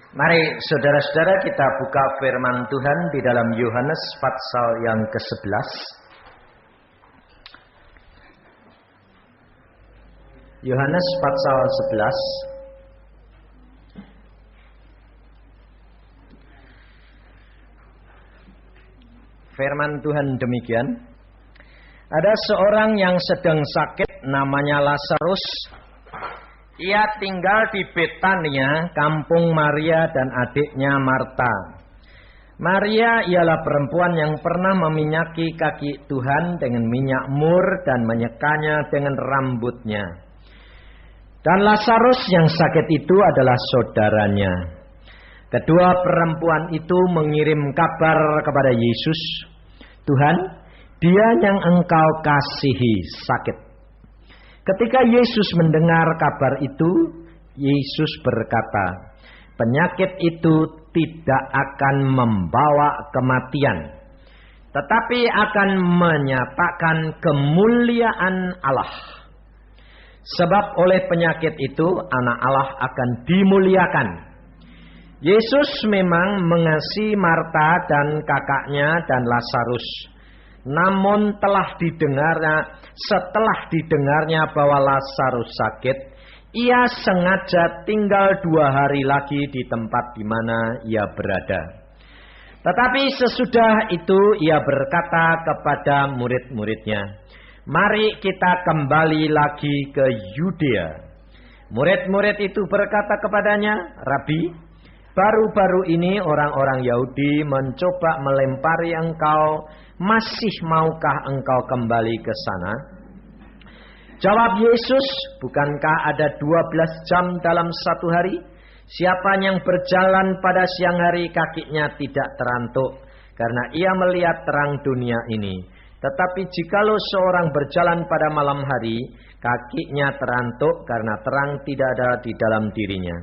Mari saudara-saudara kita buka firman Tuhan di dalam Yohanes pasal yang ke-11. Yohanes pasal 11. Firman Tuhan demikian. Ada seorang yang sedang sakit namanya Lazarus. Ia tinggal di Betania, kampung Maria dan adiknya Marta. Maria ialah perempuan yang pernah meminyaki kaki Tuhan dengan minyak mur dan menyekanya dengan rambutnya. Dan Lazarus yang sakit itu adalah saudaranya. Kedua perempuan itu mengirim kabar kepada Yesus, "Tuhan, dia yang engkau kasihi sakit." Ketika Yesus mendengar kabar itu, Yesus berkata, "Penyakit itu tidak akan membawa kematian, tetapi akan menyatakan kemuliaan Allah. Sebab oleh penyakit itu anak Allah akan dimuliakan." Yesus memang mengasihi Marta dan kakaknya dan Lazarus. Namun setelah didengarnya bahwa Lazarus sakit, ia sengaja tinggal 2 hari lagi di tempat di mana ia berada. Tetapi sesudah itu ia berkata kepada murid-muridnya, "Mari kita kembali lagi ke Yudea." Murid-murid itu berkata kepadanya, "Rabi, baru-baru ini orang-orang Yahudi mencoba melempari engkau. Masih maukah engkau kembali ke sana?" Jawab Yesus, "Bukankah ada 12 jam dalam satu hari? Siapa yang berjalan pada siang hari kakinya tidak terantuk, karena ia melihat terang dunia ini. Tetapi jikalau seorang berjalan pada malam hari, kakinya terantuk karena terang tidak ada di dalam dirinya."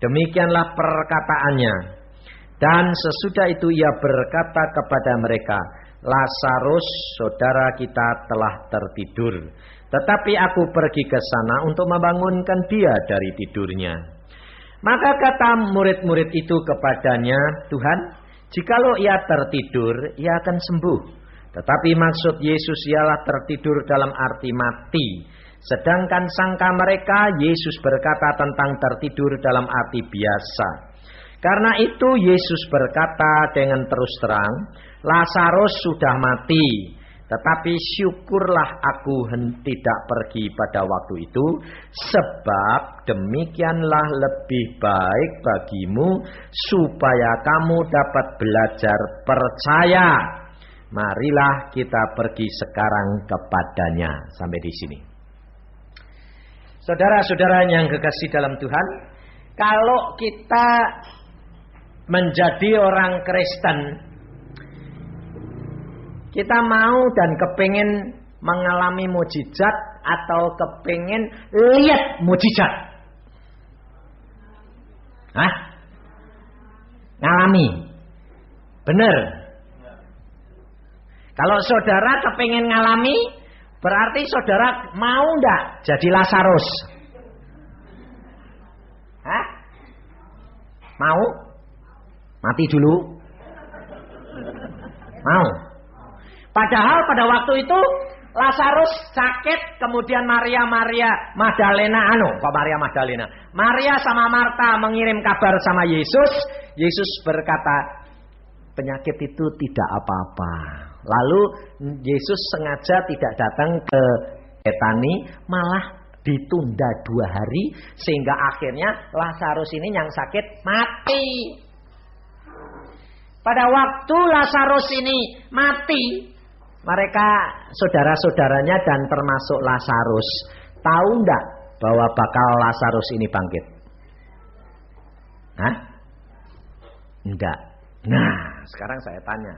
Demikianlah perkataannya. Dan sesudah itu ia berkata kepada mereka, "Lazarus, saudara kita telah tertidur. Tetapi aku pergi ke sana untuk membangunkan dia dari tidurnya." Maka kata murid-murid itu kepadanya, "Tuhan, jikalau ia tertidur, ia akan sembuh." Tetapi maksud Yesus ialah tertidur dalam arti mati. Sedangkan sangka mereka, Yesus berkata tentang tertidur dalam arti biasa. Karena itu Yesus berkata dengan terus terang, "Lazarus sudah mati. Tetapi syukurlah aku tidak pergi pada waktu itu, sebab demikianlah lebih baik bagimu, supaya kamu dapat belajar percaya. Marilah kita pergi sekarang kepadanya." Sampai di sini. Saudara-saudara yang kekasih dalam Tuhan, kalau kita menjadi orang Kristen, kita mau dan kepingin mengalami mujizat atau kepingin lihat mujizat? Hah? Ngalami? Bener? Kalau saudara kepingin ngalami, berarti saudara mau enggak jadi Lazarus? Hah? Mau? Mati dulu? Mau? Padahal pada waktu itu Lazarus sakit, kemudian Maria sama Marta mengirim kabar sama Yesus. Yesus berkata, "Penyakit itu tidak apa-apa." Lalu Yesus sengaja tidak datang ke Betani, malah ditunda 2 hari, sehingga akhirnya Lazarus ini yang sakit mati. Pada waktu Lazarus ini mati, mereka saudara-saudaranya dan termasuk Lazarus tahu enggak bahwa bakal Lazarus ini bangkit? Hah? Enggak. Nah, sekarang saya tanya.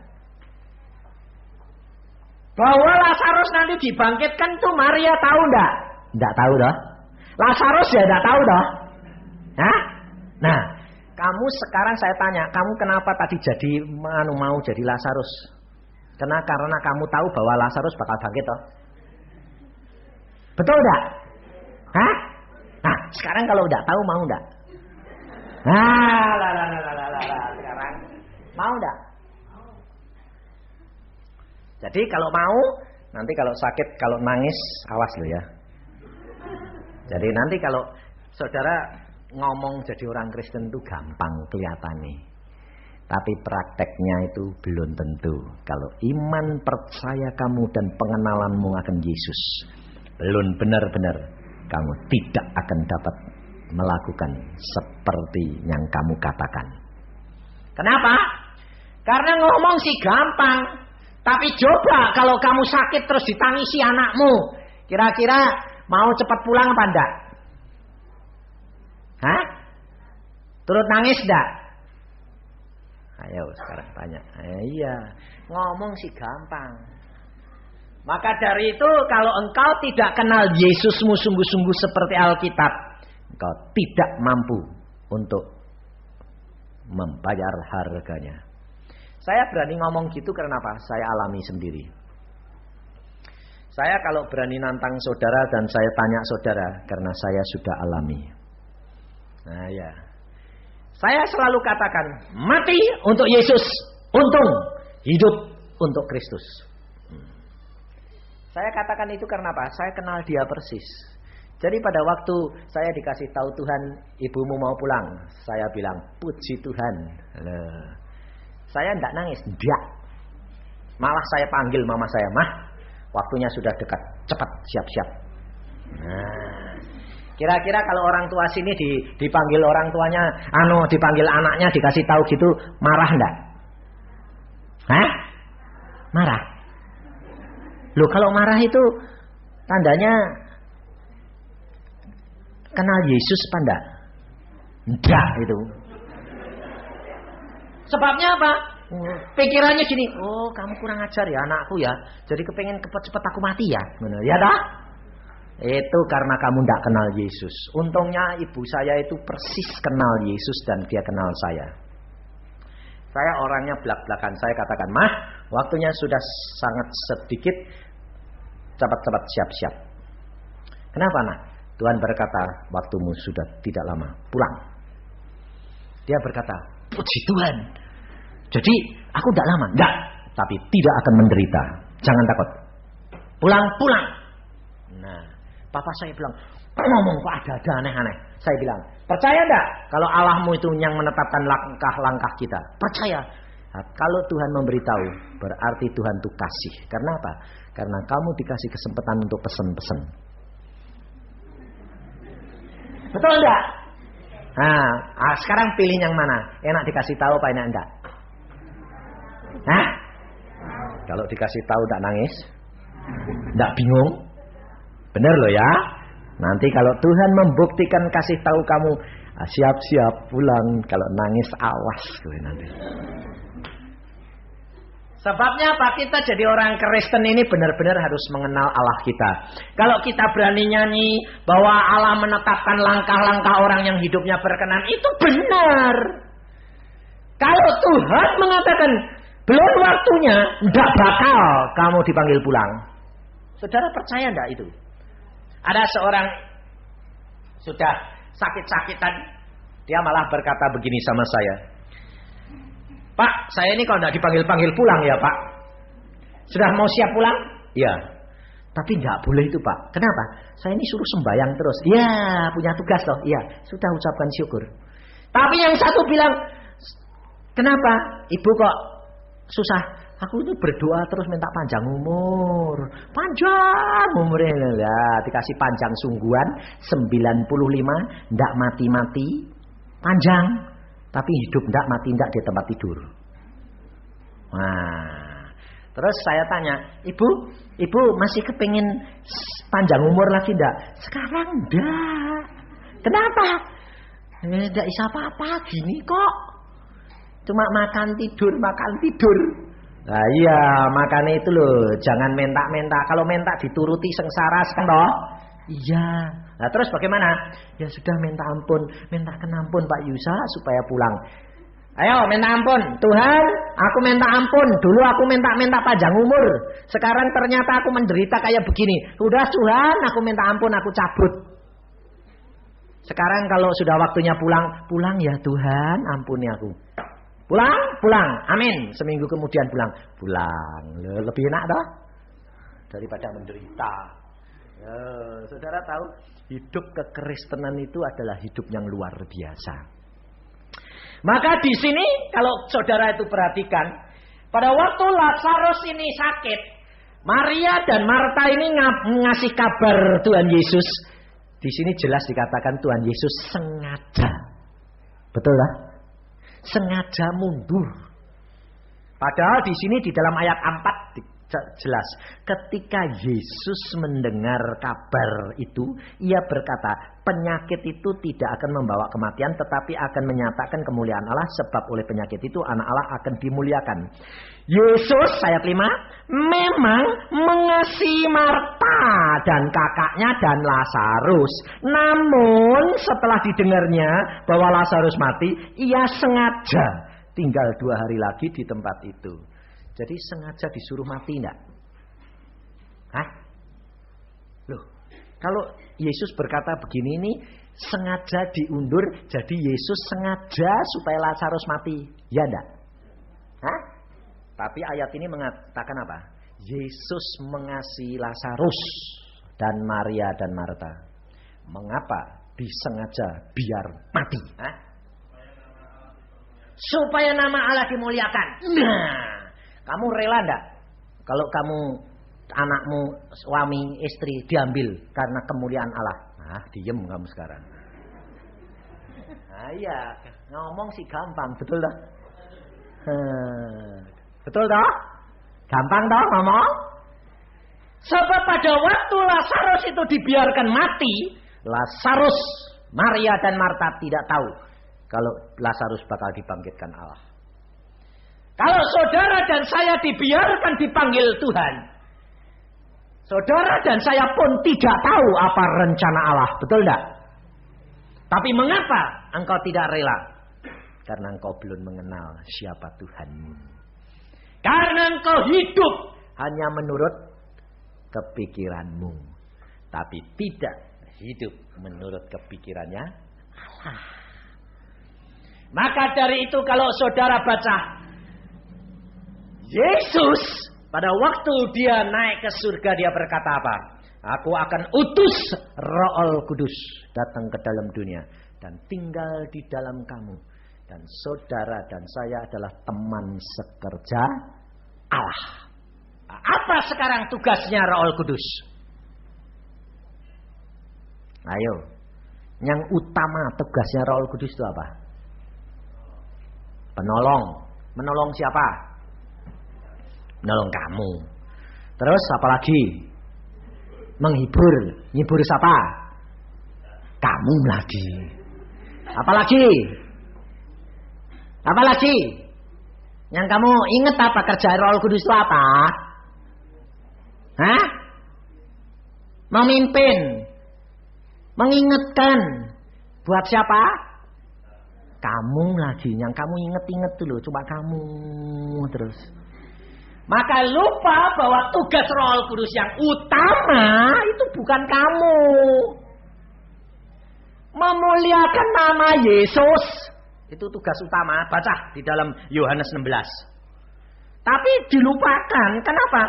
Bahwa Lazarus nanti dibangkitkan tuh Maria tahu enggak? Enggak tahu dah. Lazarus ya enggak tahu dah. Hah? Nah, kamu sekarang saya tanya, kamu kenapa tadi mau jadi Lazarus? Karena kamu tahu bahwa Lazarus bakal bangkit toh. Betul enggak? Hah? Nah, sekarang kalau udah tahu mau enggak? Nah, Mau enggak? Jadi kalau mau, nanti kalau sakit, kalau nangis, awas loh ya. Jadi nanti kalau saudara ngomong jadi orang Kristen itu gampang kelihatannya. Tapi prakteknya itu belum tentu. Kalau iman, percaya kamu dan pengenalanmu akan Yesus belum benar-benar, kamu tidak akan dapat melakukan seperti yang kamu katakan. Kenapa? Karena ngomong sih gampang. Tapi coba kalau kamu sakit terus ditangisi anakmu, kira-kira mau cepat pulang apa enggak? Hah? Turut nangis enggak? Ayo sekarang tanya. Iya, ngomong sih gampang. Maka dari itu kalau engkau tidak kenal Yesusmu sungguh-sungguh seperti Alkitab, engkau tidak mampu untuk membayar harganya. Saya berani ngomong gitu karena apa? Saya alami sendiri. Saya kalau berani nantang saudara dan saya tanya saudara karena saya sudah alami. Nah ya. Saya selalu katakan, mati untuk Yesus, untung hidup untuk Kristus. Saya katakan itu karena apa? Saya kenal dia persis. Jadi pada waktu saya dikasih tahu Tuhan, ibumu mau pulang, saya bilang, puji Tuhan. Saya tidak nangis, tidak. Malah saya panggil mama saya, mah, waktunya sudah dekat, cepat siap-siap. Nah, kira-kira kalau orang tua sini dipanggil orang tuanya, dipanggil anaknya dikasih tahu gitu, marah enggak? Hah? Marah? Loh kalau marah itu tandanya kenal Yesus apa enggak? Enggak itu. Sebabnya apa? Pikirannya gini, oh kamu kurang ajar ya anakku ya, jadi kepengen cepet-cepet aku mati ya, ya dah? Itu karena kamu tidak kenal Yesus. Untungnya ibu saya itu persis kenal Yesus dan dia kenal saya. Saya orangnya belak-belakan, saya katakan, mah waktunya sudah sangat sedikit, cepat-cepat siap-siap. Kenapa nak? Tuhan berkata, waktumu sudah tidak lama, pulang. Dia berkata, puji Tuhan. Jadi aku tidak lama, enggak, tapi tidak akan menderita. Jangan takut. Pulang. Nah, papa saya bilang, ngomong kok ada aneh-aneh. Saya bilang, percaya enggak kalau Allahmu itu yang menetapkan langkah-langkah kita? Percaya. Nah, kalau Tuhan memberitahu, berarti Tuhan itu kasih. Karena apa? Karena kamu dikasih kesempatan untuk pesen-pesen. Betul enggak? Nah, sekarang pilih yang mana? Enak dikasih tahu apa enak enggak? Hah? Kalau dikasih tahu enggak nangis? Enggak bingung? Benar loh ya? Nanti kalau Tuhan membuktikan kasih tahu kamu, siap-siap pulang. Kalau nangis awas gue nanti. Sebabnya apa? Kita jadi orang Kristen ini benar-benar harus mengenal Allah kita. Kalau kita berani nyanyi bahwa Allah menetapkan langkah-langkah orang yang hidupnya berkenan, itu benar. Kalau Tuhan mengatakan belum waktunya, tidak bakal kamu dipanggil pulang. Saudara percaya enggak itu? Ada seorang sudah sakit-sakitan, dia malah berkata begini sama saya, Pak, saya ini kalau tidak dipanggil-panggil pulang ya Pak. Sudah mau siap pulang? Iya. Tapi nggak boleh itu Pak. Kenapa? Saya ini suruh sembahyang terus. Iya, punya tugas loh. Iya, sudah ucapkan syukur. Tapi yang satu bilang, kenapa? Ibu kok susah? Aku itu berdoa terus minta panjang umur. Panjang umurnya lah. Dikasih panjang sungguhan 95, ndak mati-mati. Panjang. Tapi hidup ndak mati ndak di tempat tidur. Nah, terus saya tanya, Ibu masih kepingin panjang umur lagi ndak? Sekarang ndak. Kenapa? Ndak bisa apa-apa gini kok. Cuma makan tidur. Nah iya, makanya itu loh, jangan minta-minta. Kalau minta dituruti sengsara toh. Iya. Nah terus bagaimana? Ya sudah mintakan ampun Pak Yusa supaya pulang. Ayo minta ampun. Tuhan, aku minta ampun. Dulu aku minta panjang umur. Sekarang ternyata aku menderita kayak begini. Udah Tuhan, aku minta ampun, aku cabut. Sekarang kalau sudah waktunya pulang ya Tuhan, ampuni aku. Pulang. Amin. Seminggu kemudian pulang. Lebih enak toh daripada menderita. Saudara tahu, hidup kekristenan itu adalah hidup yang luar biasa. Maka di sini kalau saudara itu perhatikan, pada waktu Lazarus ini sakit, Maria dan Marta ini ngasih kabar Tuhan Yesus. Di sini jelas dikatakan Tuhan Yesus sengaja. Betul lah? Sengaja mundur. Padahal di sini di dalam ayat 4 jelas. Ketika Yesus mendengar kabar itu, ia berkata, penyakit itu tidak akan membawa kematian, tetapi akan menyatakan kemuliaan Allah, sebab oleh penyakit itu anak Allah akan dimuliakan. Yesus, ayat 5, memang mengasihi Marta dan kakaknya dan Lazarus. Namun setelah didengarnya bahwa Lazarus mati, ia sengaja tinggal 2 hari lagi di tempat itu. Jadi sengaja disuruh mati enggak? Hah? Loh, kalau Yesus berkata begini ini sengaja diundur, jadi Yesus sengaja supaya Lazarus mati. Ya enggak? Hah? Tapi ayat ini mengatakan apa? Yesus mengasihi Lazarus dan Maria dan Marta. Mengapa disengaja biar mati? Hah? Supaya nama Allah dimuliakan. Nah, kamu rela enggak kalau kamu, anakmu, suami, istri diambil karena kemuliaan Allah? Ah, diem kamu sekarang. Ah iya, ngomong sih gampang, betul dah. Betul dah? Gampang dah ngomong? Sebab pada waktu Lazarus itu dibiarkan mati, Lazarus, Maria dan Marta tidak tahu kalau Lazarus bakal dibangkitkan Allah. Kalau saudara dan saya dibiarkan dipanggil Tuhan, saudara dan saya pun tidak tahu apa rencana Allah. Betul tidak? Tapi mengapa engkau tidak rela? Karena engkau belum mengenal siapa Tuhanmu. Karena engkau hidup hanya menurut kepikiranmu, tapi tidak hidup menurut kepikirannya Allah. Maka dari itu kalau saudara baca Yesus pada waktu dia naik ke surga, dia berkata apa? Aku akan utus Roh Kudus datang ke dalam dunia dan tinggal di dalam kamu. Dan saudara dan saya adalah teman sekerja Allah. Apa sekarang tugasnya Roh Kudus? Ayo. Yang utama tugasnya Roh Kudus itu apa? Penolong. Menolong siapa? Menolong kamu. Terus apa lagi? Menghibur. Menghibur siapa? Kamu lagi. Apa lagi? Apa lagi? Yang kamu ingat apa kerja Roh Kudus itu apa? Hah? Memimpin. Mengingatkan. Buat siapa? Kamu lagi. Yang kamu inget-inget tuh loh. Cuma kamu terus. Maka lupa bahwa tugas Roh Kudus yang utama itu bukan kamu. Memuliakan nama Yesus. Itu tugas utama. Baca di dalam Yohanes 16. Tapi dilupakan. Kenapa?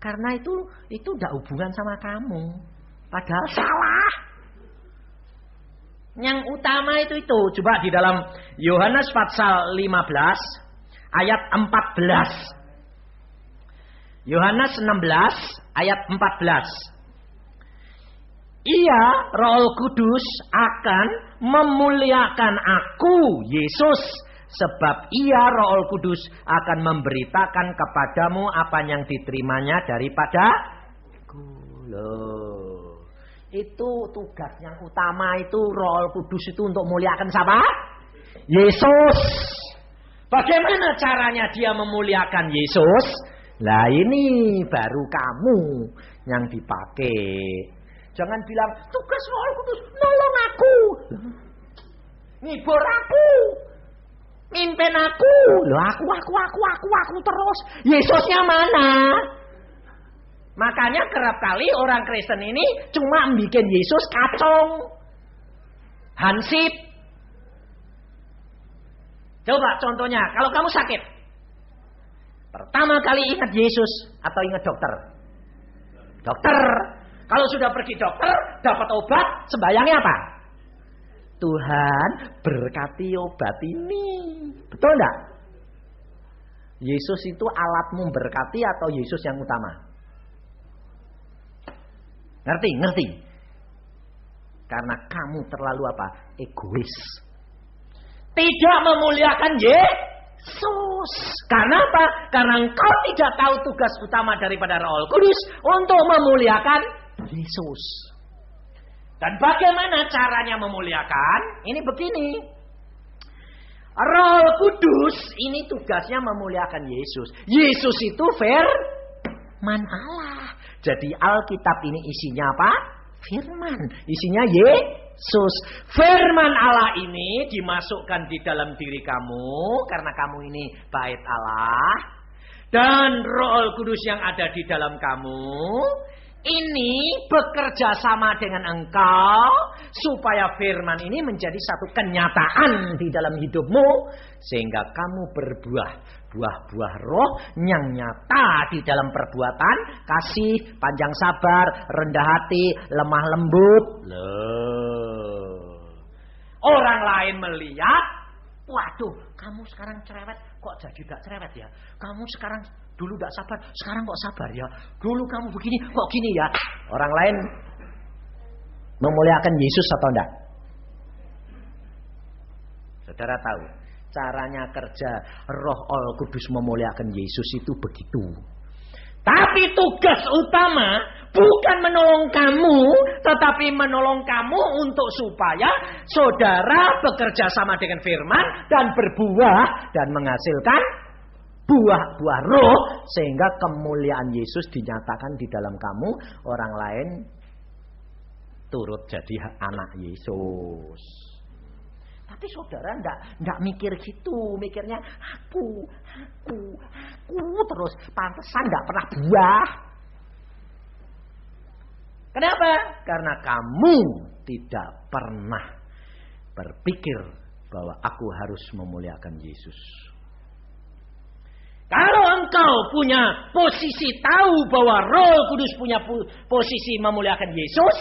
Karena itu tidak hubungan sama kamu. Padahal salah. Yang utama itu. Coba di dalam Yohanes pasal 15 ayat 14. Yohanes 16 ayat 14. Ia, Roh Kudus, akan memuliakan aku, Yesus, sebab ia, Roh Kudus, akan memberitakan kepadamu apa yang diterimanya daripada aku. Loh, itu tugas yang utama itu Roh Kudus itu untuk memuliakan siapa? Yesus. Bagaimana caranya dia memuliakan Yesus? Lah ini baru kamu yang dipakai. Jangan bilang tugas Roh Kudus nolong aku, ngibur aku, mimpin aku. Loh aku terus. Yesusnya mana? Makanya kerap kali orang Kristen ini cuma bikin Yesus kacung, hansip. Coba contohnya, kalau kamu sakit. Pertama kali ingat Yesus atau ingat dokter? Dokter. Kalau sudah pergi dokter, dapat obat, sembayangnya apa? Tuhan berkati obat ini. Betul enggak? Yesus itu alatmu berkati atau Yesus yang utama? Ngerti? Karena kamu terlalu apa? Egois. Tidak memuliakan Yesus. Karena apa? Karena engkau tidak tahu tugas utama daripada Roh Kudus untuk memuliakan Yesus. Dan bagaimana caranya memuliakan? Ini begini. Roh Kudus ini tugasnya memuliakan Yesus. Yesus itu firman Allah. Jadi Alkitab ini isinya apa? Firman. Isinya Yesus. Firman Allah ini dimasukkan di dalam diri kamu. Karena kamu ini bait Allah. Dan Roh Kudus yang ada di dalam kamu ini bekerja sama dengan engkau supaya firman ini menjadi satu kenyataan di dalam hidupmu sehingga kamu berbuah buah-buah roh yang nyata di dalam perbuatan kasih, panjang sabar, rendah hati, lemah lembut. Loh. Orang lain melihat, waduh, kamu sekarang cerewet, kok jadi gak cerewet ya? Kamu sekarang dulu gak sabar, sekarang kok sabar ya? Dulu kamu begini, kok gini ya? Orang lain memuliakan Yesus atau enggak? Saudara tahu, caranya kerja Roh Kudus memuliakan Yesus itu begitu. Tapi tugas utama bukan menolong kamu, tetapi menolong kamu untuk supaya saudara bekerja sama dengan firman dan berbuah dan menghasilkan buah-buah roh sehingga kemuliaan Yesus dinyatakan di dalam kamu, orang lain turut jadi anak Yesus. Tapi saudara enggak mikir gitu, mikirnya aku terus, pantesan enggak pernah buah. Kenapa? Karena kamu tidak pernah berpikir bahwa aku harus memuliakan Yesus. Kalau engkau punya posisi tahu bahwa Roh Kudus punya posisi memuliakan Yesus,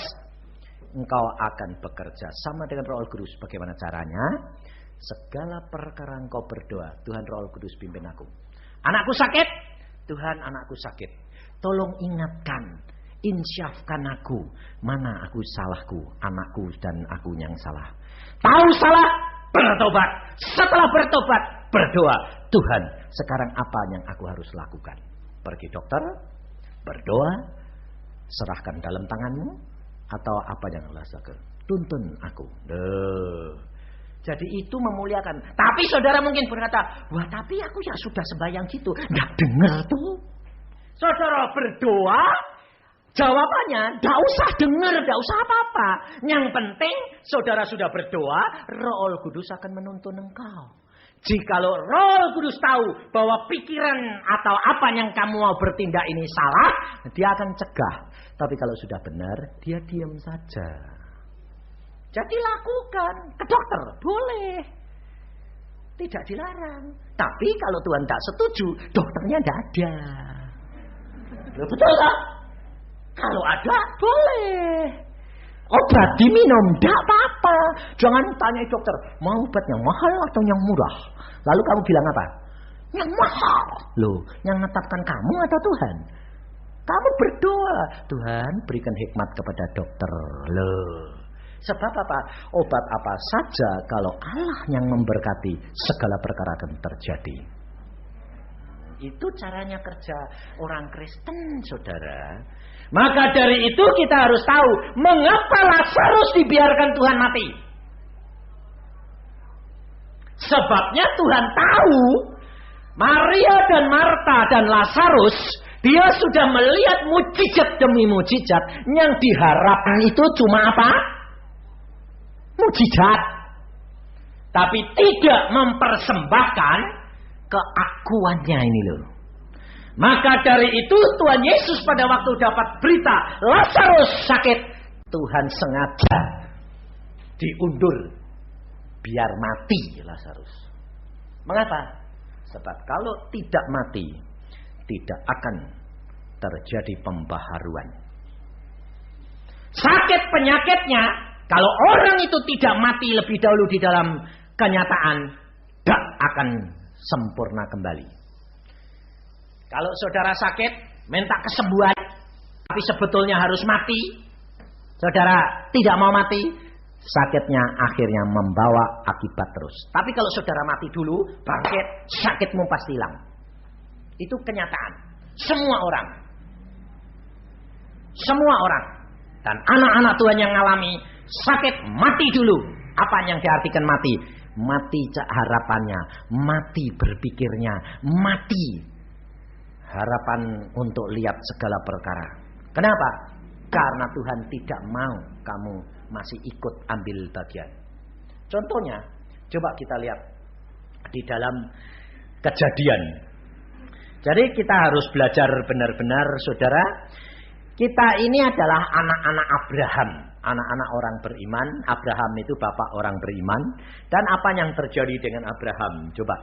engkau akan bekerja sama dengan Roh Kudus. Bagaimana caranya? Segala perkara engkau berdoa, Tuhan Roh Kudus pimpin aku. Anakku sakit, Tuhan anakku sakit. Tolong ingatkan, insyafkan aku, mana aku salahku, anakku dan aku yang salah. Tahu salah, bertobat. Setelah bertobat, berdoa. Tuhan, sekarang apa yang aku harus lakukan? Pergi dokter, berdoa, serahkan dalam tanganmu, atau apa yang Allah lakukan? Tuntun aku. Jadi itu memuliakan. Tapi saudara mungkin berkata, wah tapi aku ya sudah sembahyang gitu. Nggak dengar tuh. Saudara berdoa, jawabannya nggak usah dengar, nggak usah apa-apa. Yang penting saudara sudah berdoa, Roh Kudus akan menuntun engkau. Jikalau Roh Kudus tahu bahwa pikiran atau apa yang kamu mau bertindak ini salah, dia akan cegah. Tapi kalau sudah benar, dia diam saja. Jadi lakukan. Ke dokter, boleh. Tidak dilarang. Tapi kalau Tuhan tak setuju, dokternya tidak ada. Betul tak? Kalau ada, boleh. Obat diminum, tidak apa-apa. Jangan tanya dokter, mau obat yang mahal atau yang murah? Lalu kamu bilang apa? Yang mahal. Loh, yang menetapkan kamu atau Tuhan? Kamu berdoa, Tuhan berikan hikmat kepada dokter. Loh, sebab apa? Obat apa saja kalau Allah yang memberkati, segala perkara akan terjadi. Itu caranya kerja orang Kristen, saudara. Maka dari itu kita harus tahu mengapa Lazarus dibiarkan Tuhan mati. Sebabnya Tuhan tahu Maria dan Marta dan Lazarus, dia sudah melihat mujizat demi mujizat. Yang diharapkan itu cuma apa? Mujizat. Tapi tidak mempersembahkan keakuannya ini loh. Maka dari itu Tuhan Yesus pada waktu dapat berita Lazarus sakit, Tuhan sengaja diundur biar mati Lazarus. Mengapa? Sebab kalau tidak mati, tidak akan terjadi pembaharuan. Sakit penyakitnya, kalau orang itu tidak mati lebih dahulu di dalam kenyataan, tidak akan sempurna kembali. Kalau saudara sakit, minta kesembuhan, tapi sebetulnya harus mati, saudara tidak mau mati, sakitnya akhirnya membawa akibat terus. Tapi kalau saudara mati dulu, bangkit, sakitmu pasti hilang. Itu kenyataan. Semua orang. Semua orang. Dan anak-anak Tuhan yang mengalami sakit, mati dulu. Apa yang diartikan mati? Mati harapannya, mati berpikirnya, mati harapan untuk lihat segala perkara. Kenapa? Karena Tuhan tidak mau kamu masih ikut ambil bagian. Contohnya, coba kita lihat di dalam Kejadian. Jadi kita harus belajar benar-benar, saudara. Kita ini adalah anak-anak Abraham, anak-anak orang beriman. Abraham itu bapak orang beriman. Dan apa yang terjadi dengan Abraham? Coba.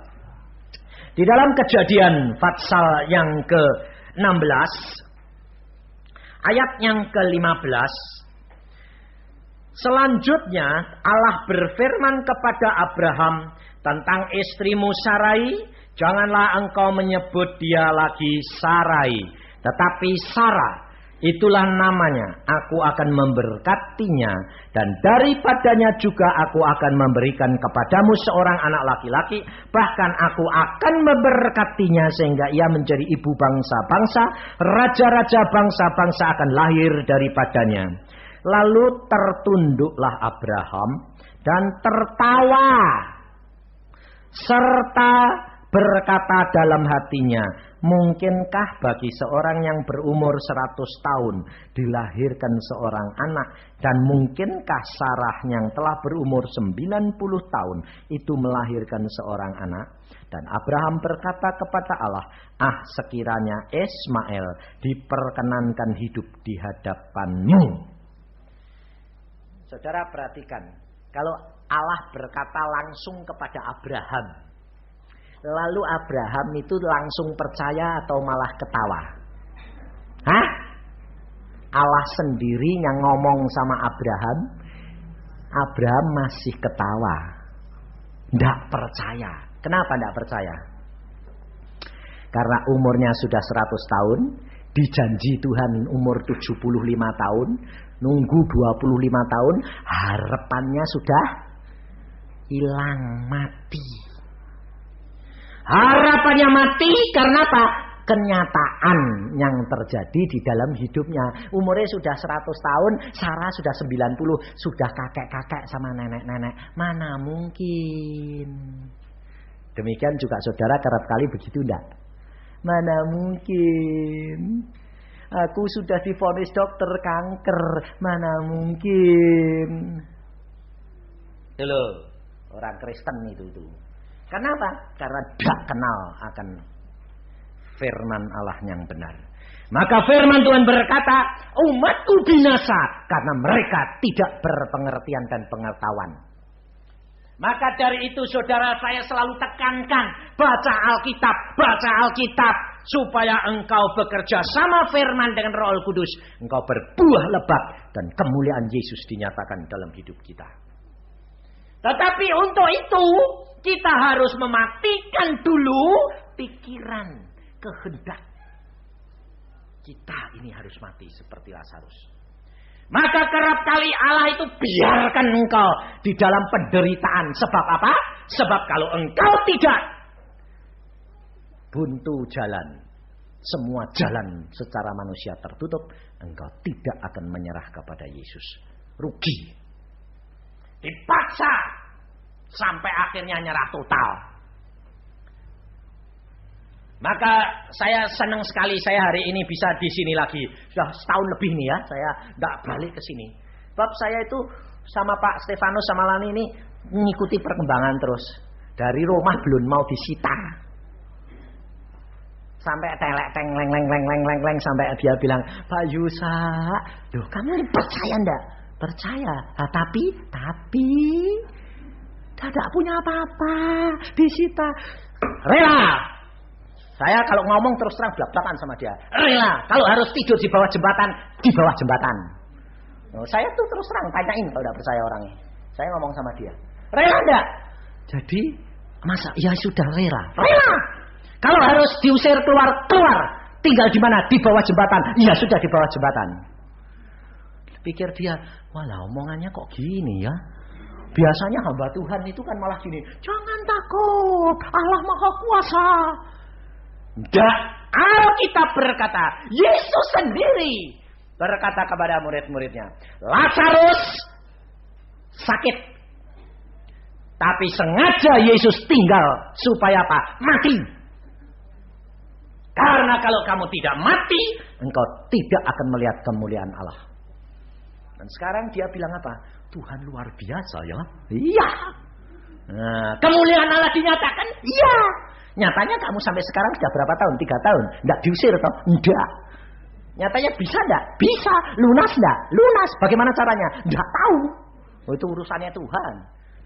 Di dalam Kejadian pasal yang ke-16, ayat yang ke-15, selanjutnya Allah berfirman kepada Abraham tentang istrimu Sarai, janganlah engkau menyebut dia lagi Sarai, tetapi Sarah. Itulah namanya, aku akan memberkatinya, dan daripadanya juga aku akan memberikan kepadamu seorang anak laki-laki, bahkan aku akan memberkatinya sehingga ia menjadi ibu bangsa-bangsa, raja-raja bangsa-bangsa akan lahir daripadanya. Lalu tertunduklah Abraham dan tertawa, serta berkata dalam hatinya, mungkinkah bagi seorang yang berumur 100 tahun dilahirkan seorang anak, dan mungkinkah Sarah yang telah berumur 90 tahun itu melahirkan seorang anak? Dan Abraham berkata kepada Allah, sekiranya Ismail diperkenankan hidup di hadapanmu. Saudara perhatikan, kalau Allah berkata langsung kepada Abraham, lalu Abraham itu langsung percaya atau malah ketawa? Allah sendiri yang ngomong sama Abraham, Abraham masih ketawa. Tidak percaya. Kenapa tidak percaya? Karena umurnya sudah 100 tahun, dijanji Tuhan umur 75 tahun, nunggu 25 tahun, harapannya sudah hilang, mati. Harapannya mati karena apa? Kenyataan yang terjadi di dalam hidupnya. Umurnya sudah 100 tahun, Sarah sudah 90, sudah kakek-kakek sama nenek-nenek. Mana mungkin. Demikian juga saudara kerap kali begitu enggak? Mana mungkin. Aku sudah divonis dokter kanker, mana mungkin. Itu loh, orang Kristen itu. Kenapa? Karena tidak kenal akan firman Allah yang benar. Maka firman Tuhan berkata, umatku binasa karena mereka tidak berpengertian dan pengetahuan. Maka dari itu saudara, saya selalu tekankan, baca Alkitab, supaya engkau bekerja sama firman dengan Roh Kudus. Engkau berbuah lebat dan kemuliaan Yesus dinyatakan dalam hidup kita. Tetapi untuk itu kita harus mematikan dulu pikiran, kehendak. Kita ini harus mati seperti Lazarus. Maka kerap kali Allah itu biarkan engkau di dalam penderitaan. Sebab apa? Sebab kalau engkau tidak buntu jalan, semua jalan secara manusia tertutup, engkau tidak akan menyerah kepada Yesus. Rugi. Dipaksa sampai akhirnya nyerah total. Maka saya senang sekali saya hari ini bisa di sini lagi. Sudah setahun lebih nih ya, saya enggak balik ke sini. Sebab saya itu sama Pak Stefanus sama Lani ini mengikuti perkembangan terus. Dari rumah belum mau disita. Sampai leng sampai dia bilang, "Pak Yusa, loh kamu ini percaya enggak?" Percaya. Tapi Tidak punya apa-apa, disita. Rela. Saya kalau ngomong terus terang belak-belakan sama dia. Rela. Kalau harus tidur di bawah jembatan, di bawah jembatan. Saya tuh terus terang tanyain kalau tidak percaya orangnya. Saya ngomong sama dia. Rela enggak? Jadi masa ya sudah rela. Rela. Kalau harus diusir keluar. Tinggal di mana? Di bawah jembatan. Ya sudah di bawah jembatan. Pikir dia, walah omongannya kok gini ya. Biasanya hamba Tuhan itu kan malah gini. Jangan takut, Allah Maha Kuasa. Enggak. Alkitab berkata, Yesus sendiri berkata kepada murid-muridnya, Lazarus sakit. Tapi sengaja Yesus tinggal supaya apa? Mati. Karena kalau kamu tidak mati, engkau tidak akan melihat kemuliaan Allah. Dan sekarang dia bilang apa? Tuhan luar biasa ya. Iya. Nah, kemuliaan Allah dinyatakan? Iya. Nyatanya kamu sampai sekarang sudah berapa tahun? 3 tahun. Enggak diusir toh? Enggak. Nyatanya bisa enggak? Bisa. Lunas enggak? Lunas. Bagaimana caranya? Enggak tahu. Oh, itu urusannya Tuhan.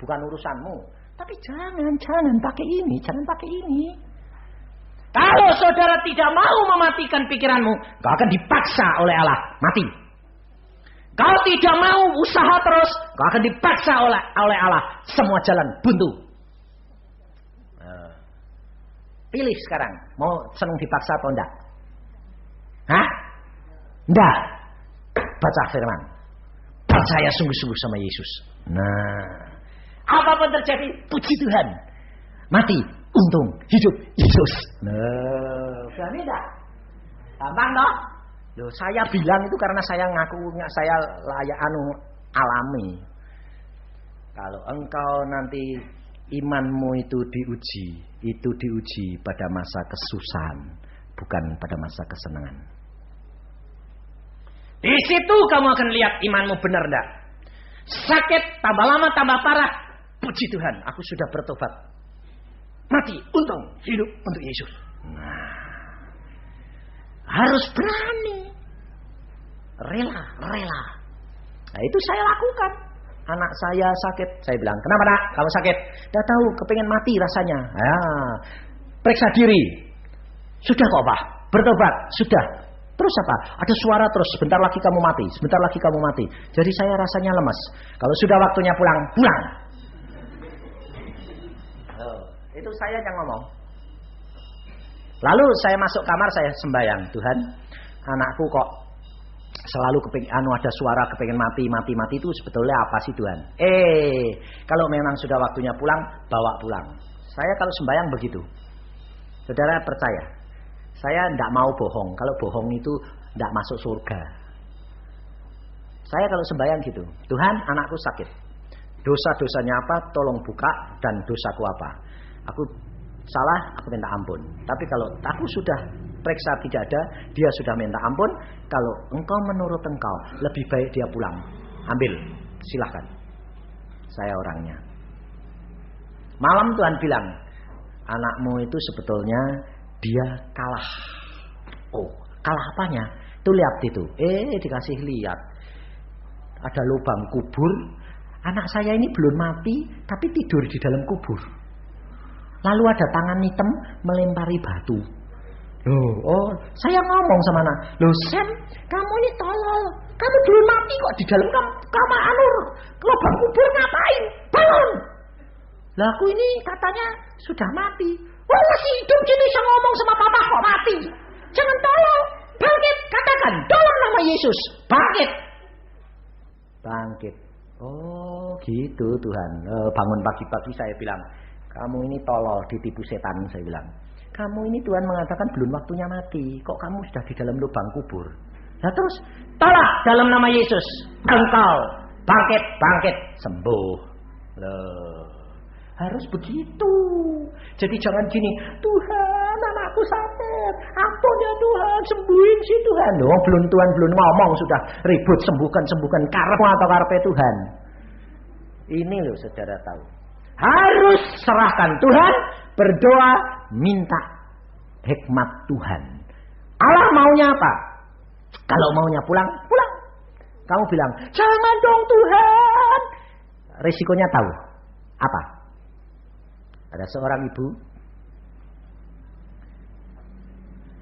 Bukan urusanmu. Tapi jangan pakai ini. Jangan pakai ini. Kalau saudara tidak mau mematikan pikiranmu, kau akan dipaksa oleh Allah mati. Kau tidak mau usaha terus, kau akan dipaksa oleh Allah. Semua jalan buntu. Pilih sekarang, mau senang dipaksa atau enggak? Hah? Enggak. Baca firman. Percaya sungguh-sungguh sama Yesus. Nah, apapun terjadi, puji Tuhan. Mati, untung, hidup, Yesus. Nah, berani enggak? Gampang toh? Loh, saya bilang itu karena saya saya layak alami. Kalau engkau nanti imanmu itu diuji pada masa kesusahan, bukan pada masa kesenangan. Di situ kamu akan lihat imanmu benar enggak. Sakit tambah lama tambah parah, puji Tuhan, aku sudah bertobat. Mati, untung, hidup untuk Yesus. Nah, harus berani. Rela. Nah, itu saya lakukan. Anak saya sakit, saya bilang, kenapa nak? Kamu sakit? Tidak tahu, kepengen mati rasanya. Periksa diri. Sudah kok Pak, bertobat, sudah. Terus apa? Ada suara terus, sebentar lagi kamu mati, sebentar lagi kamu mati. Jadi saya rasanya lemas. Kalau sudah waktunya pulang. Itu saya yang ngomong. Lalu saya masuk kamar, saya sembahyang. Tuhan, anakku kok selalu ada suara kepengen mati itu sebetulnya apa sih Tuhan? Kalau memang sudah waktunya pulang, bawa pulang. Saya kalau sembahyang begitu. Saudara percaya? Saya tidak mau bohong. Kalau bohong itu tidak masuk surga. Saya kalau sembahyang gitu. Tuhan, anakku sakit. Dosa-dosanya apa? Tolong buka, dan dosaku apa? Aku salah, aku minta ampun. Tapi kalau aku sudah periksa tidak ada, dia sudah minta ampun. Kalau engkau menurut engkau, lebih baik dia pulang. Ambil, silahkan. Saya orangnya. Malam Tuhan bilang, anakmu itu sebetulnya dia kalah. Oh, kalah apanya? Tuh lihat itu. Dikasih lihat. Ada lubang kubur. Anak saya ini belum mati, tapi tidur di dalam kubur. Lalu ada tangan hitam melempari batu. Saya ngomong sama anak. Sam, kamu ini tolol. Kamu belum mati kok di dalam kamar lubang kubur ngapain? Bangun. Lah aku ini katanya sudah mati. Masih hidup jadi saya ngomong sama papa kok mati. Jangan tolol. Bangkit, katakan dalam nama Yesus. Bangkit. Oh gitu Tuhan. Bangun pagi-pagi saya bilang, kamu ini tolol, ditipu setan, saya bilang. Kamu ini Tuhan mengatakan belum waktunya mati. Kok kamu sudah di dalam lubang kubur? Nah terus, tolak dalam nama Yesus. Engkau bangkit, sembuh. Harus begitu. Jadi jangan gini, Tuhan anakku sakit. Ampun ya Tuhan, sembuhin sih Tuhan. Tuhan belum ngomong sudah ribut, sembuhkan. Karepmu atau karepe Tuhan? Ini loh saudara tahu. Harus serahkan Tuhan, berdoa, minta hikmat Tuhan. Allah maunya apa? Kalau maunya pulang. Kamu bilang, jangan dong Tuhan. Risikonya tahu. Apa? Ada seorang ibu,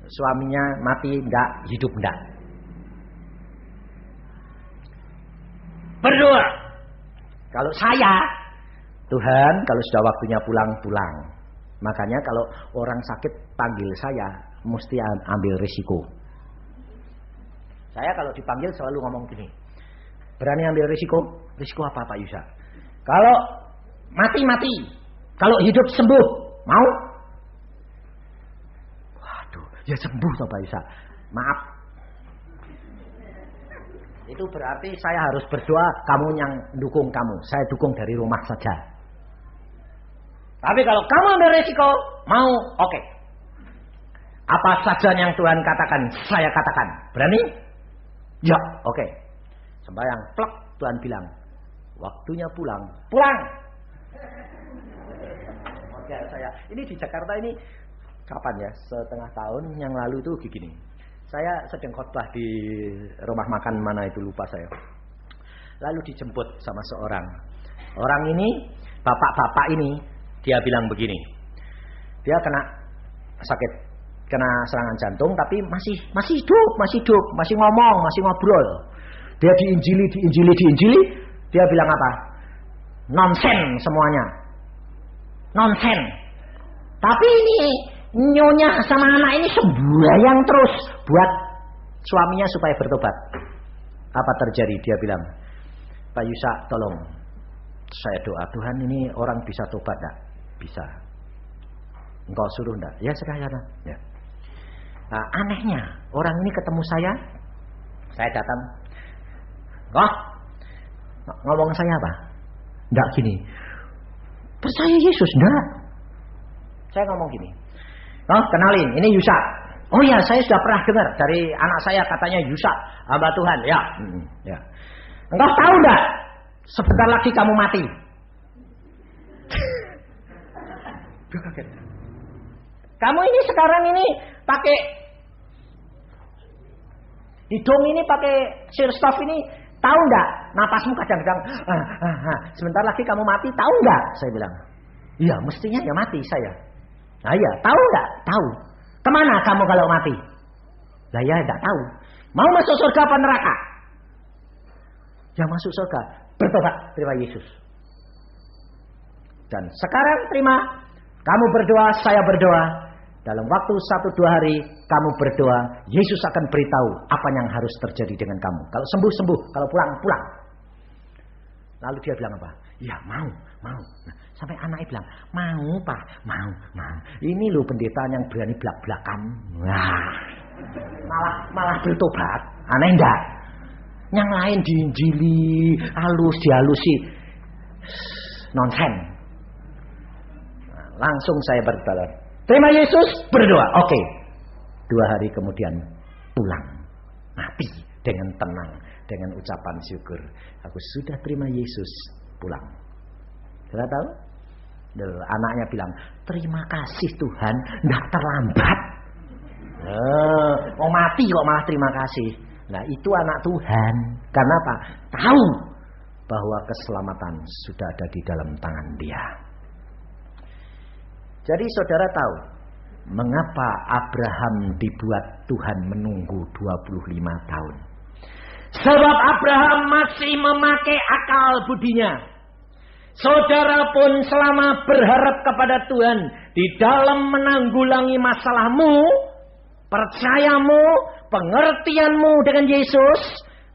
suaminya mati enggak, hidup enggak. Berdoa. Kalau saya, Tuhan kalau sudah waktunya pulang. Makanya kalau orang sakit panggil saya, mesti ambil risiko. Saya kalau dipanggil selalu ngomong gini, berani ambil risiko? Risiko apa Pak Yusa? Kalau mati, kalau hidup sembuh, mau? Waduh, ya sembuh toh Pak Yusa. Maaf. Itu berarti saya harus berdoa, kamu yang dukung kamu. Saya dukung dari rumah saja. Tapi kalau kamu ambil risiko, mau, oke. Apa saja yang Tuhan katakan, saya katakan. Berani? Ya, oke. Sembahyang, plek, Tuhan bilang, waktunya pulang. Oke, ini di Jakarta ini, kapan ya? Setengah tahun yang lalu itu begini. Saya sedang khotbah di rumah makan mana itu lupa saya. Lalu dijemput sama seorang. Orang ini, bapak-bapak ini, dia bilang begini. Dia kena sakit, kena serangan jantung, tapi masih hidup, masih ngomong, masih ngobrol. Dia diinjili. Dia bilang apa? Nonsen semuanya. Nonsen. Tapi ini nyonya sama anak ini sembahyang terus buat suaminya supaya bertobat. Apa terjadi? Dia bilang, Pak Yusa tolong saya doa, Tuhan ini orang bisa tobat enggak? Bisa. Engkau suruh enggak? Ya sekalian. Ya. Nah, anehnya orang ini ketemu saya datang. Ngomong saya apa? Enggak gini. Percaya Yesus enggak? Saya ngomong gini. Kenalin, ini Yusa. Oh ya, saya sudah pernah dengar dari anak saya katanya Yusa, hamba Tuhan. Ya. Ya. Engkau tahu enggak? Sebentar lagi kamu mati. Kamu ini sekarang ini pakai hidung ini, pakai sirstop ini, tahu enggak? Napasmu kadang-kadang sebentar lagi kamu mati, tahu enggak? Saya bilang. Iya, mestinya ya mati saya. Nah iya, tahu enggak? Tahu. Kemana kamu kalau mati? Lah ya enggak tahu. Mau masuk surga apa neraka? Ya masuk surga. Bertobat, terima Yesus. Dan sekarang terima, kamu berdoa, saya berdoa. Dalam waktu 1-2 hari kamu berdoa, Yesus akan beritahu apa yang harus terjadi dengan kamu. Kalau sembuh, kalau pulang. Lalu dia bilang apa? Ya mau. Nah, sampai anaknya bilang, mau Pak, mau. Ini loh pendeta yang berani belak-belakan. Nah, malah bertobat. Aneh enggak? Yang lain diinjili, dihalusi. Nonsen. Nah, langsung saya berdoa. Terima Yesus, berdoa. Oke. 2 hari kemudian pulang. Mati dengan tenang, dengan ucapan syukur. Aku sudah terima Yesus, pulang. Sudah tahu? Anaknya bilang, terima kasih Tuhan, enggak terlambat. Mau mati kok malah terima kasih. Nah itu anak Tuhan. Karena apa? Tahu bahwa keselamatan sudah ada di dalam tangan Dia. Jadi saudara tahu mengapa Abraham dibuat Tuhan menunggu 25 tahun? Sebab Abraham masih memakai akal budinya. Saudara pun selama berharap kepada Tuhan di dalam menanggulangi masalahmu, percayamu, pengertianmu dengan Yesus,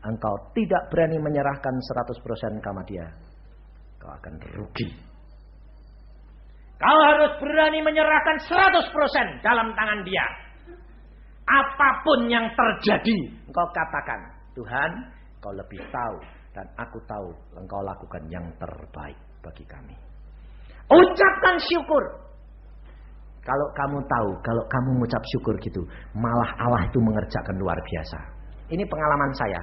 engkau tidak berani menyerahkan 100% kepada Dia. Kau akan rugi. Kau harus berani menyerahkan 100% dalam tangan Dia. Apapun yang terjadi, engkau katakan, Tuhan, Kau lebih tahu dan aku tahu Engkau lakukan yang terbaik bagi kami. Ucapkan syukur. Kalau kamu tahu, kalau kamu mengucap syukur gitu, malah Allah itu mengerjakan luar biasa. Ini pengalaman saya.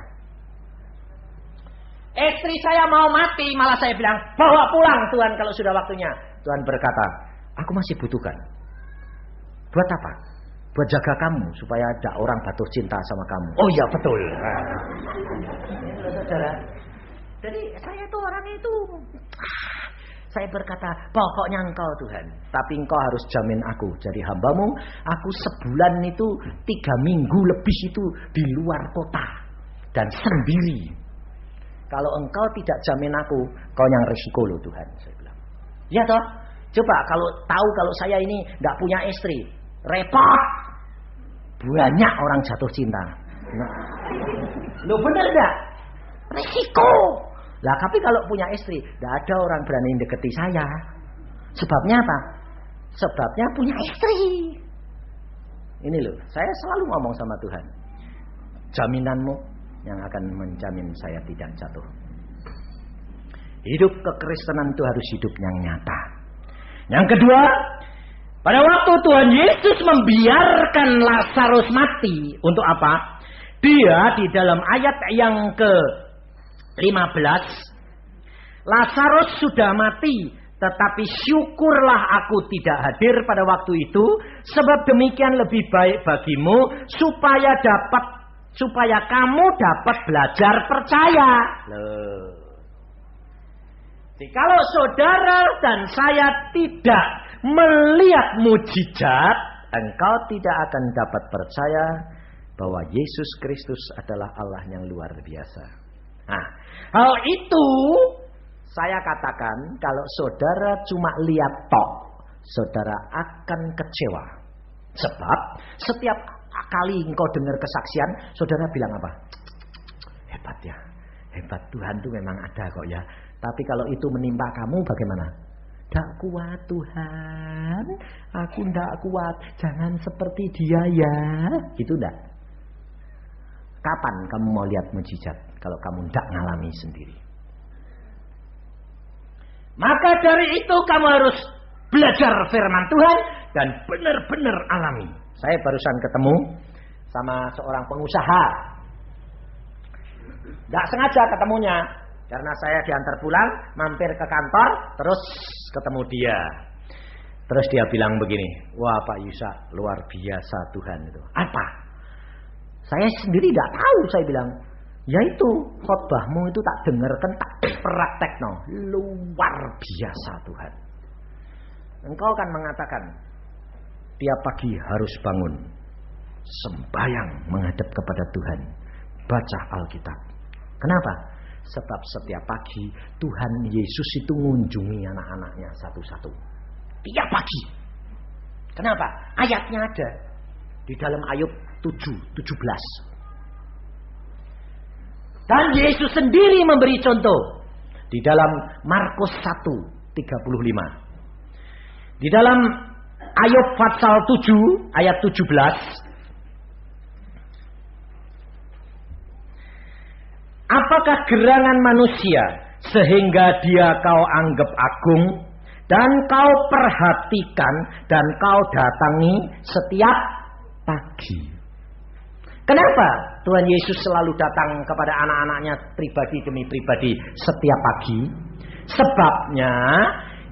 Istri saya mau mati, malah saya bilang, bawa pulang Tuhan kalau sudah waktunya. Tuhan berkata, aku masih butuhkan. Buat apa? Buat jaga kamu, supaya ada orang jatuh cinta sama kamu. Oh iya betul. Saudara. Jadi saya itu orangnya itu Saya berkata, pokoknya Engkau Tuhan. Tapi Engkau harus jamin aku jadi hamba-Mu. Aku sebulan itu 3 minggu lebih itu di luar kota. Dan sendiri. Kalau Engkau tidak jamin aku, Kau yang risiko loh Tuhan. Saya bilang. Ya toh. Coba kalau tahu kalau saya ini tidak punya istri. Repot. Banyak orang jatuh cinta. Nah. Loh bener gak? Risiko. Lah tapi kalau punya istri, tidak ada orang berani deketi saya. Sebabnya apa? Sebabnya punya istri. Ini loh, saya selalu ngomong sama Tuhan. Jaminanmu yang akan menjamin saya tidak jatuh. Hidup kekristenan itu harus hidup yang nyata. Yang kedua, pada waktu Tuhan Yesus membiarkan Lazarus mati, untuk apa? Dia di dalam ayat yang ke-15, Lazarus sudah mati, tetapi syukurlah aku tidak hadir pada waktu itu, sebab demikian lebih baik bagimu supaya kamu dapat belajar percaya. Loh. Jadi kalau saudara dan saya tidak melihat mujizat, engkau tidak akan dapat percaya bahwa Yesus Kristus adalah Allah yang luar biasa. Nah, hal itu saya katakan kalau saudara cuma lihat tok, saudara akan kecewa. Sebab setiap kali engkau dengar kesaksian, saudara bilang apa? Hebat ya, hebat Tuhan itu memang ada kok ya. Tapi kalau itu menimpa kamu bagaimana? Tidak kuat Tuhan, aku tidak kuat. Jangan seperti dia ya, gitu enggak? Kapan kamu mau lihat mujizat kalau kamu tidak ngalami sendiri? Maka dari itu kamu harus belajar firman Tuhan dan benar-benar alami. Saya barusan ketemu sama seorang pengusaha. Tidak sengaja ketemunya. Karena saya diantar pulang, mampir ke kantor, terus ketemu dia. Terus dia bilang begini, wah Pak Yusa, luar biasa Tuhan itu. Apa? Saya sendiri tidak tahu, saya bilang. Yaitu khotbahmu itu tak dengarkan, tak praktekno. Luar biasa Tuhan. Engkau kan mengatakan, tiap pagi harus bangun, sembahyang menghadap kepada Tuhan, baca Alkitab. Kenapa? Sebab setiap pagi Tuhan Yesus itu mengunjungi anak-anaknya satu-satu. Tiap pagi. Kenapa? Ayatnya ada di dalam Ayub 7:17. Dan Yesus sendiri memberi contoh di dalam Markus 1:35. Di dalam Ayub pasal 7 ayat 17. Apakah gerangan manusia sehingga dia kau anggap agung dan kau perhatikan dan kau datangi setiap pagi? Kenapa Tuhan Yesus selalu datang kepada anak-anaknya pribadi demi pribadi setiap pagi? Sebabnya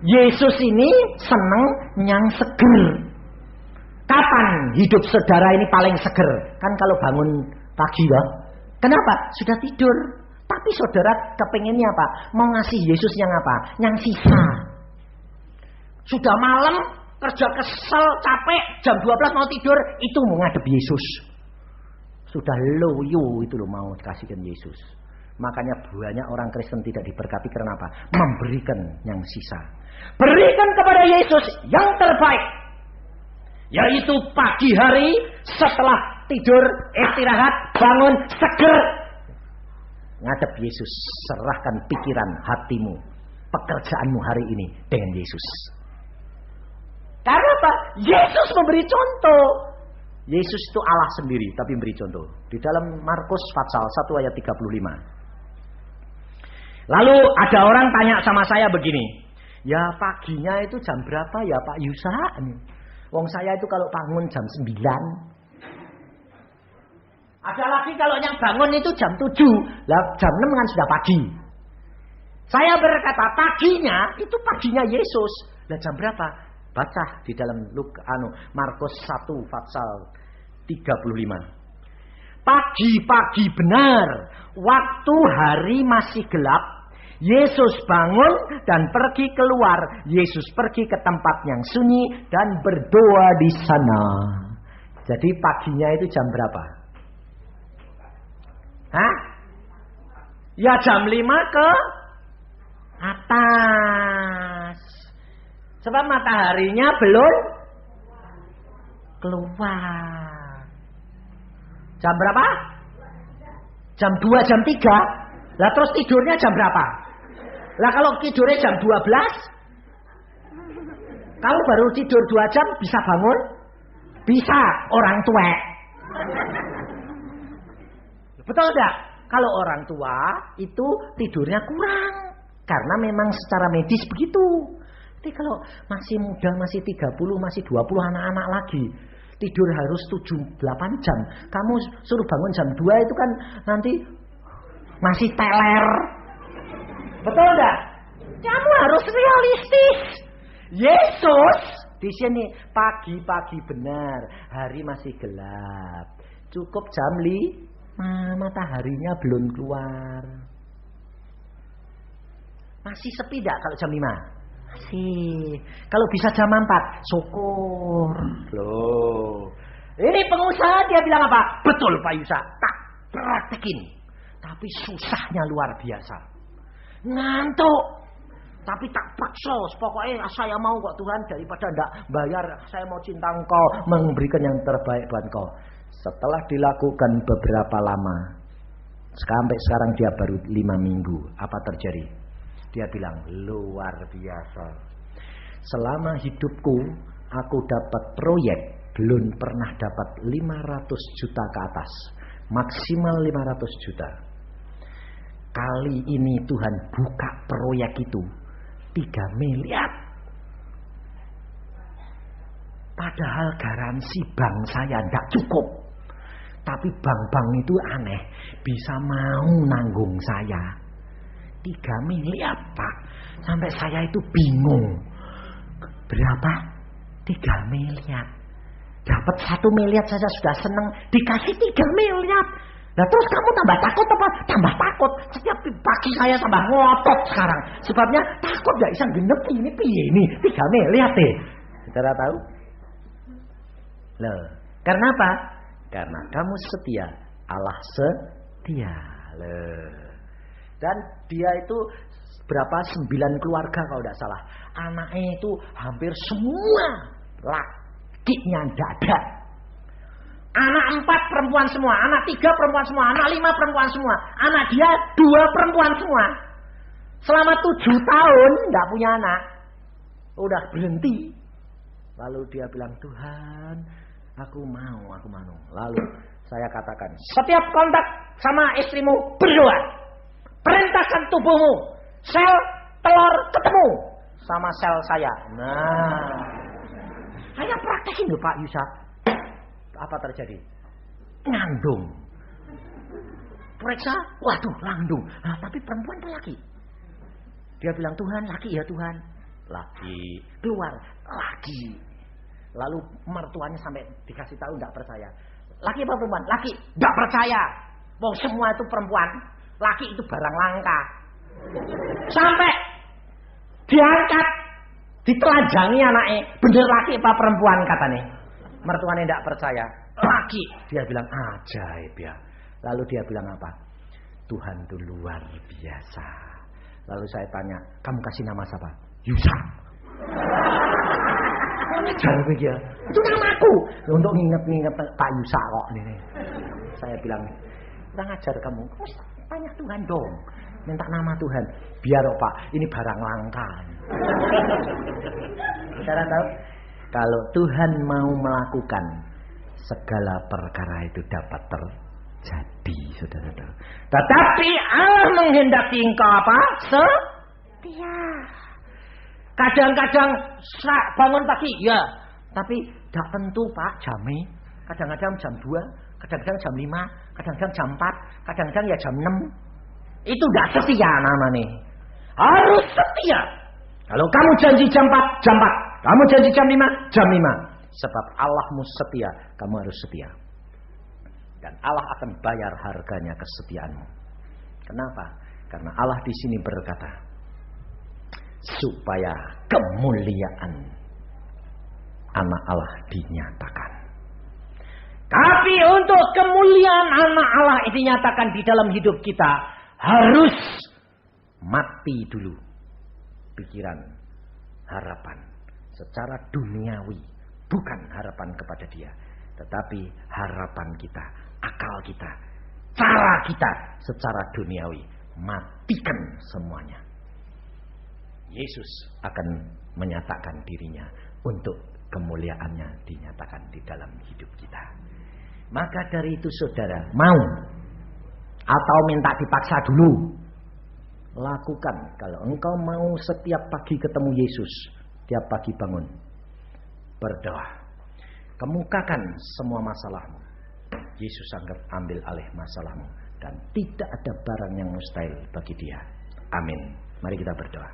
Yesus ini senang yang seger. Kapan hidup saudara ini paling seger? Kan kalau bangun pagi loh. Kenapa? Sudah tidur. Tapi saudara kepengennya apa? Mau ngasih Yesus yang apa? Yang sisa. Sudah malam, kerja kesel, capek, jam 12 mau tidur, itu mau ngadep Yesus. Sudah loyo itu loh mau kasihkan Yesus. Makanya banyak orang Kristen tidak diberkati karena apa? Memberikan yang sisa. Berikan kepada Yesus yang terbaik. Yaitu pagi hari setelah tidur, istirahat, bangun, seger. Ngadep Yesus, serahkan pikiran, hatimu, pekerjaanmu hari ini dengan Yesus. Karena apa? Yesus memberi contoh. Yesus itu Allah sendiri, tapi memberi contoh. Di dalam Markus pasal 1 ayat 35. Lalu ada orang tanya sama saya begini. Ya paginya itu jam berapa ya Pak Yusa? Wong saya itu kalau bangun jam 9. Ada lagi kalau yang bangun itu jam 7. Lah jam 6 kan sudah pagi. Saya berkata paginya itu paginya Yesus. Lah jam berapa? Baca di dalam Markus 1 pasal 35. Pagi-pagi benar, waktu hari masih gelap, Yesus bangun dan pergi keluar. Yesus pergi ke tempat yang sunyi dan berdoa di sana. Jadi paginya itu jam berapa? Hah? Ya jam 5 ke atas. Sebab mataharinya belum keluar. Jam berapa? Jam 2, jam 3. Lah terus tidurnya jam berapa? Lah kalau tidurnya jam 12, kamu baru tidur 2 jam bisa bangun? Bisa, orang tua. Betul enggak? Kalau orang tua itu tidurnya kurang. Karena memang secara medis begitu. Tapi kalau masih muda, masih 30, masih 20 anak-anak lagi. Tidur harus 7-8 jam. Kamu suruh bangun jam 2 itu kan nanti masih teler. Betul enggak? Kamu harus realistis. Yesus di sini pagi-pagi benar. Hari masih gelap. Cukup jam 5, mataharinya belum keluar. Masih sepi enggak kalau jam 5? Masih. Kalau bisa jam 4, syukur. Loh. Ini pengusaha dia bilang apa? Betul Pak Yusa, tak praktekin. Tapi susahnya luar biasa. Ngantuk. Tapi tak paksa. Pokoknya saya mau kok Tuhan, daripada enggak bayar, saya mau cinta Engkau, memberikan yang terbaik buat Engkau. Setelah dilakukan beberapa lama, sampai sekarang dia baru 5 minggu. Apa terjadi? Dia bilang, luar biasa. Selama hidupku, aku dapat proyek, belum pernah dapat 500 juta ke atas. Maksimal 500 juta. Kali ini Tuhan buka proyek itu 3 miliar. Padahal garansi bank saya tidak cukup. Tapi bank-bank itu aneh, bisa mau nanggung saya 3 miliar Pak. Sampai saya itu bingung. Berapa? 3 miliar. Dapat 1 miliar saja sudah senang. Dikasih 3 miliar. Nah terus kamu tambah takut apa? Tambah takut. Setiap pagi saya tambah ngotot sekarang. Sebabnya takut gak bisa genep ini piye ini. 3 miliar deh. Saudara tahu? Loh. Karena apa? Karena kamu setia. Allah setia. Loh. Dan dia itu berapa 9 keluarga kalau tidak salah. Anaknya itu hampir semua lakinya tidak ada. Anak 4 perempuan semua, anak 3 perempuan semua, anak 5 perempuan semua. Anak dia 2 perempuan semua. Selama 7 tahun tidak punya anak. Udah berhenti. Lalu dia bilang, Tuhan, aku mau. Lalu saya katakan, setiap kontak sama istrimu berdoa. Perintahkan tubuhmu, sel telur ketemu sama sel saya. Nah, saya praktekin loh Pak Yusa. Apa terjadi? Ngandung. Periksa, waduh langdung. Nah, tapi perempuan atau laki? Dia bilang, Tuhan laki ya Tuhan. Laki. Keluar, laki. Lalu mertuanya sampai dikasih tahu tidak percaya. Laki apa perempuan? Laki. Tidak percaya. Mau semua itu perempuan. Laki itu barang langka. Sampai diangkat, ditelanjangi anaknya. Bener laki apa perempuan katanya. Mertuanya tidak percaya. Laki. Dia bilang ajaib ya. Lalu dia bilang apa? Tuhan itu luar biasa. Lalu saya tanya, kamu kasih nama siapa? Yusa. Jangan pikir, itu namaku. Untuk nginget-nginget Pak Yusa kok ini. Saya bilang, kurang ajar kamu. Tanya Tuhan dong. Minta nama Tuhan. Biar Pak, ini barang langka. Saudara tahu? Kalau Tuhan mau melakukan, segala perkara itu dapat terjadi, saudara tahu. Tetapi Allah menghendaki engkau apa? Setia. Kadang-kadang bangun pagi, ya. Tapi tidak tentu Pak jamnya. Kadang-kadang jam 2, kadang-kadang jam 5, kadang-kadang jam 4, kadang-kadang ya jam 6. Itu tidak setia namanya. Harus setia. Kalau kamu janji jam 4, jam 4. Kamu janji jam 5, jam 5. Sebab Allahmu setia, kamu harus setia. Dan Allah akan bayar harganya kesetiaanmu. Kenapa? Karena Allah di sini berkata, supaya kemuliaan anak Allah dinyatakan. Tapi untuk kemuliaan anak Allah dinyatakan di dalam hidup kita, harus mati dulu pikiran, harapan secara duniawi. Bukan harapan kepada Dia, tetapi harapan kita, akal kita, cara kita secara duniawi. Matikan semuanya. Yesus akan menyatakan dirinya untuk kemuliaannya dinyatakan di dalam hidup kita. Maka dari itu saudara, mau atau minta dipaksa dulu, lakukan. Kalau engkau mau setiap pagi ketemu Yesus, tiap pagi bangun, berdoa, kemukakan semua masalahmu. Yesus ambil alih masalahmu, dan tidak ada barang yang mustahil bagi Dia. Amin. Mari kita berdoa.